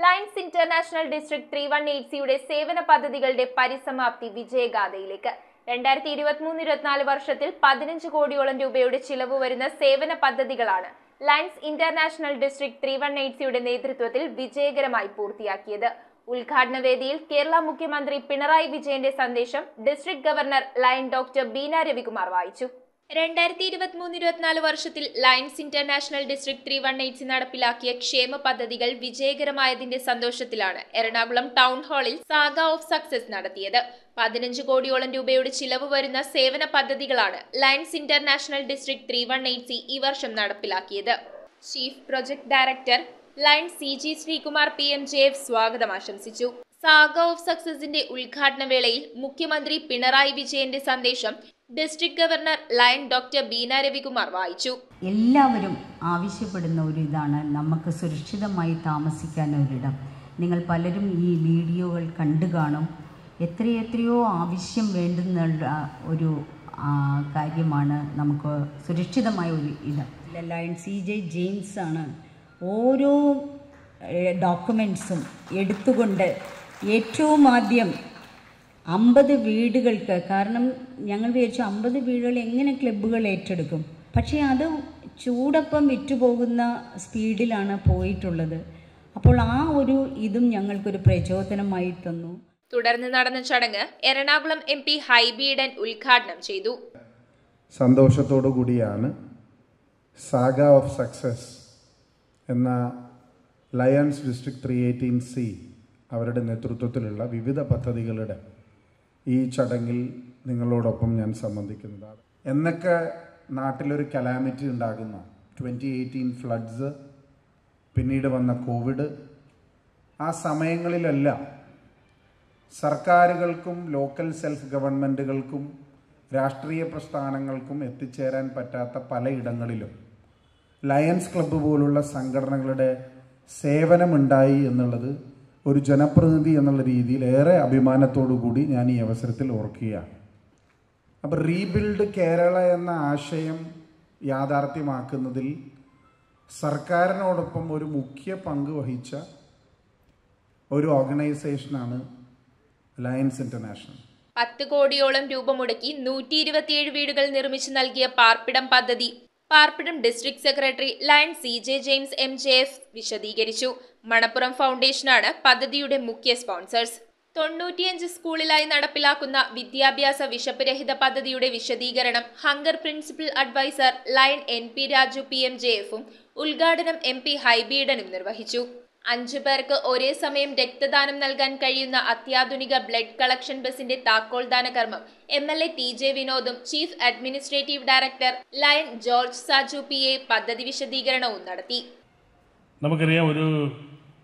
Lions international district 3180യുടെ സേവന പദ്ധതികളുടെ പരിസമാപ്തി വിജയഗാഥയിലേക്ക്. 2023-24 വർഷത്തിൽ 15 കോടിയോളം രൂപയുടെ ചിലവ് വരുന്ന സേവന പദ്ധതികളാണ് ലയൺസ് ഇന്റർനാഷണൽ ഡിസ്ട്രിക്ട് 3180യുടെ നേതൃത്വത്തിൽ വിജയകരമായി പൂർത്തിയാക്കിയത്. ഉദ്ഘാടന വേദിയിൽ കേരള മുഖ്യമന്ത്രി പിണറായി വിജയന്റെ സന്ദേശം district governor lion doctor Beena Ravikumar വായിച്ചു. 2023-24 വർഷത്തിൽ ലയൺസ് ഇന്റർനാഷണൽ ഡിസ്ട്രിക്ട് 3180 നടപ്പിലാക്കിയ ക്ഷേമ പദ്ധതികൾ വിജയകരമായതിന്റെ സന്തോഷത്തിലാണ് എറണാകുളം ടൗൺ ഹാളിൽ സാഗ ഓഫ് സക്സസ് നടത്തിയത്. 15 കോടിയോളം രൂപയുടെ ചിലവ് വരുന്ന സേവന പദ്ധതികളാണ് ലയൺസ് ഇന്റർനാഷണൽ ഡിസ്ട്രിക്ട് 3180 ഈ വർഷം നടപ്പിലാക്കിയത്. Chief project director lions CG Sreekumar PMJF സ്വാഗതം ആശംസിച്ചു. സാഗ ഓഫ് സക്സസിന്റെ ഉദ്ഘാടന വേളയിൽ മുഖ്യമന്ത്രി പിണറായി വിജയന്റെ സന്ദേശം district governor lion doctor Beena Ravikumar വായിച്ചു. എല്ലാവരും ആവശ്യപ്പെടുന്ന ഒരു ഇതാണ് നമുക്ക് സുരക്ഷിതമായി താമസിക്കാൻ ഒരിടം. നിങ്ങൾ പലരും ഈ വീഡിയോകൾ കണ്ടു കാണും. എത്രയോ ആവശ്യം വേണ്ടുന്നുള്ള ഒരു കാര്യമാണ് നമുക്ക് സുരക്ഷിതമായ ഒരു ഇടം. ലയൺ CJ ജെയിംസ് ആണ് ഓരോ ഡോക്യുമെൻറ്റ്സും എടുത്തുകൊണ്ട് ഏറ്റവും ആദ്യം 50 വീടുകൾക്ക്, കാരണം ഞങ്ങൾ വിചാരിച്ചു 50 വീടുകൾ എങ്ങനെ ക്ലബ്ബുകൾ ഏറ്റെടുക്കും, പക്ഷേ അത് ചൂടപ്പം വിറ്റുപോകുന്ന സ്പീഡിലാണ് പോയിട്ടുള്ളത്. അപ്പോൾ ആ ഒരു ഇതും ഞങ്ങൾക്കൊരു പ്രചോദനമായി തന്നു. തുടർന്ന് നടന്ന ചടങ്ങ് എറണാകുളം MP ഹൈബി ഈഡൻ ഉദ്ഘാടനം ചെയ്തു. സന്തോഷത്തോടു കൂടിയാണ് സാഗ ഓഫ് സക്സസ് എന്ന ലയൺസ് ഡിസ്ട്രിക്ട് 318C അവരുടെ നേതൃത്വത്തിലുള്ള വിവിധ പദ്ധതികളുടെ ഈ ചടങ്ങിൽ നിങ്ങളോടൊപ്പം ഞാൻ സംബന്ധിക്കുന്നതാണ്. എന്നൊക്കെ നാട്ടിലൊരു കലാമിറ്റി ഉണ്ടാകുന്ന 2018 ഫ്ലഡ്സ്, പിന്നീട് വന്ന കോവിഡ്, ആ സമയങ്ങളിലെല്ലാം സർക്കാരുകൾക്കും ലോക്കൽ സെൽഫ് ഗവൺമെൻറ്റുകൾക്കും രാഷ്ട്രീയ പ്രസ്ഥാനങ്ങൾക്കും എത്തിച്ചേരാൻ പറ്റാത്ത പലയിടങ്ങളിലും ലയൺസ് ക്ലബ്ബ് പോലുള്ള സംഘടനകളുടെ സേവനമുണ്ടായി എന്നുള്ളത് ഒരു ജനപ്രതിനിധി എന്നുള്ള രീതിയിൽ ഏറെ അഭിമാനത്തോടു കൂടി ഞാൻ ഈ അവസരത്തിൽ ഓർക്കുകയാണ്. അപ്പോൾ റീബിൽഡ് കേരള എന്ന ആശയം യാഥാർത്ഥ്യമാക്കുന്നതിൽ സർക്കാരിനോടൊപ്പം ഒരു മുഖ്യ പങ്ക് വഹിച്ച ഒരു ഓർഗനൈസേഷനാണ് ലയൺസ് ഇന്റർനാഷണൽ. 10 കോടിയോളം രൂപ മുടക്കി 127 വീടുകൾ നിർമ്മിച്ചു നൽകിയ പാർപ്പിടം district secretary lion CJ James MJF വിശദീകരിച്ചു. മണപ്പുറം ഫൗണ്ടേഷനാണ് പദ്ധതിയുടെ മുഖ്യ സ്പോൺസേഴ്സ്. 95 സ്കൂളിലായി നടപ്പിലാക്കുന്ന വിദ്യാഭ്യാസ വിശപ്പ് രഹിത പദ്ധതിയുടെ വിശദീകരണം hunger principal adviser lion NP Raju PMJFും ഉദ്ഘാടനം MP ഹൈബി ഈഡനും നിർവഹിച്ചു. 5 പേർക്ക് ഒരേ സമയം രക്തദാനം നൽകാൻ കഴിയുന്ന അത്യാധുനിക ബ്ലഡ് കളക്ഷൻ ബസിന്റെ താക്കോൽദാന കർമ്മം MLA TJ വിനോദും chief administrative director lion George Saju PA പദ്ധതി വിശദീകരണവും നടത്തി. നമുക്കറിയാം, ഒരു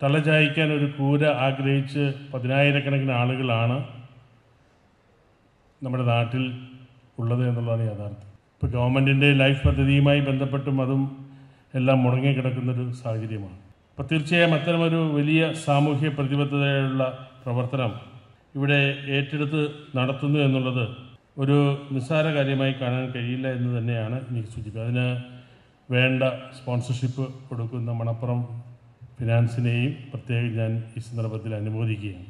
തലചായ്ക്കാൻ ഒരു കൂര ആഗ്രഹിച്ച് 10,000-കണക്കിന് ആളുകളാണ് നമ്മുടെ നാട്ടിൽ ഉള്ളത് എന്നുള്ളതാണ് യാഥാർത്ഥ്യം. ഇപ്പോൾ ഗവൺമെൻറ്റിൻ്റെ ലൈഫ് പദ്ധതിയുമായി ബന്ധപ്പെട്ടും അതും എല്ലാം മുടങ്ങിക്കിടക്കുന്നൊരു സാഹചര്യമാണ്. അപ്പോൾ തീർച്ചയായും അത്തരമൊരു വലിയ സാമൂഹ്യ പ്രതിബദ്ധതയുള്ള പ്രവർത്തനം ഇവിടെ ഏറ്റെടുത്ത് നടത്തുന്നു എന്നുള്ളത് ഒരു നിസ്സാര കാര്യമായി കാണാൻ കഴിയില്ല എന്ന് തന്നെയാണ് എനിക്ക് സൂചിപ്പിക്കുന്നത്. അതിന് വേണ്ട സ്പോൺസർഷിപ്പ് കൊടുക്കുന്ന മണപ്പുറം ഫിനാൻസിനെയും പ്രത്യേകം ഞാൻ ഈ സന്ദർഭത്തിൽ അനുമോദിക്കുകയാണ്.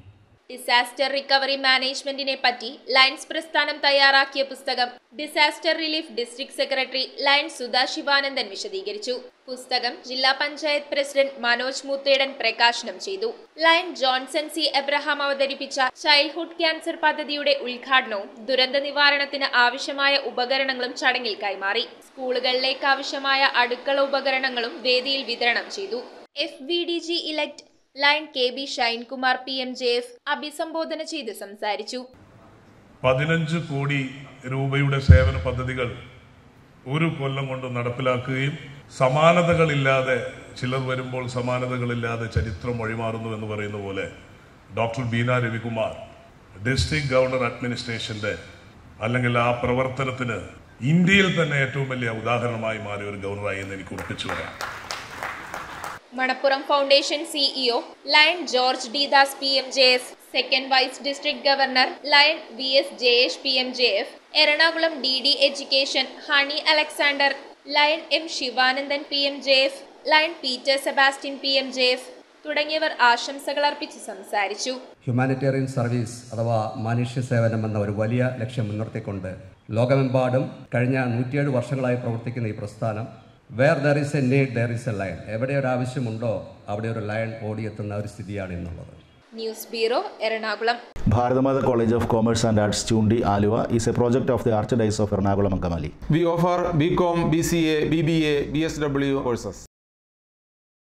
ഡിസാസ്റ്റർ റിക്കവറി മാനേജ്മെന്റിനെ പറ്റി ലയൺസ് പ്രസ്ഥാനം തയ്യാറാക്കിയ പുസ്തകം disaster relief district secretary lion Sudha Sivanandan വിശദീകരിച്ചു. പുസ്തകം ജില്ലാ പഞ്ചായത്ത് പ്രസിഡന്റ് മനോജ് മൂത്തേടൻ പ്രകാശനം ചെയ്തു. ലയൺ ജോൺസൺ C എബ്രഹാം അവതരിപ്പിച്ച ചൈൽഡ്ഹുഡ് ക്യാൻസർ പദ്ധതിയുടെ ഉദ്ഘാടനവും ദുരന്ത നിവാരണത്തിന് ആവശ്യമായ ഉപകരണങ്ങളും ചടങ്ങിൽ കൈമാറി. സ്കൂളുകളിലേക്ക് ആവശ്യമായ അടുക്കള ഉപകരണങ്ങളും വേദിയിൽ വിതരണം ചെയ്തു. FVDG elect lion KB Shine Kumar PMJF അഭിസംബോധന ചെയ്ത് സംസാരിച്ചു. 15 കോടി രൂപയുടെ സേവന പദ്ധതികൾ ഒരു കൊല്ലം കൊണ്ട് നടപ്പിലാക്കുകയും സമാനതകളില്ലാതെ, ചിലർ വരുമ്പോൾ സമാനതകളില്ലാതെ ചരിത്രം വഴിമാറുന്നു എന്ന് പറയുന്ന പോലെ doctor Beena Ravikumar district governor അഡ്മിനിസ്ട്രേഷന്റെ അല്ലെങ്കിൽ ആ പ്രവർത്തനത്തിന് ഇന്ത്യയിൽ തന്നെ ഏറ്റവും വലിയ ഉദാഹരണമായി മാറിയ ഒരു ഗവർണറായി എന്ന് എനിക്ക് ഉറപ്പിച്ചു പറയാം. Manappuram foundation CEO lion George D Das PMJF, second vice district governor lion VS Jayesh PMJF, Ernakulam DD education honey Alexander, lion M Sivanandan PMJF, lion Peter Sebastian PMJF, തുടങ്ങിയവർ ആശംസകൾ അർപ്പിച്ച് സംസാരിച്ചു. ഹ്യൂമാനിറ്റേറിയൻ സർവീസ് അഥവാ മനുഷ്യ സേവനം എന്ന ഒരു വലിയ ലക്ഷ്യം മുൻനിർത്തിക്കൊണ്ട് ലോകമെമ്പാടും കഴിഞ്ഞ 107 വർഷങ്ങളായി പ്രവർത്തിക്കുന്ന ഈ പ്രസ്ഥാനം where there is a need there is a lion, എവിടെ ഒരു ആവശ്യമുണ്ടോ അവിടെ ഒരു ലയൺ ഓടിയെത്തുന്ന ഒരു സ്ഥിതിയാണ് ഇന്നുള്ളത്. News bureau, Ernakulam. Bharatamath College of Commerce and Arts, Chundi, Aluva is a project of the Archdiocese of Ernakulam and Kamali. We offer BCom, BCA, BBA, BSW courses.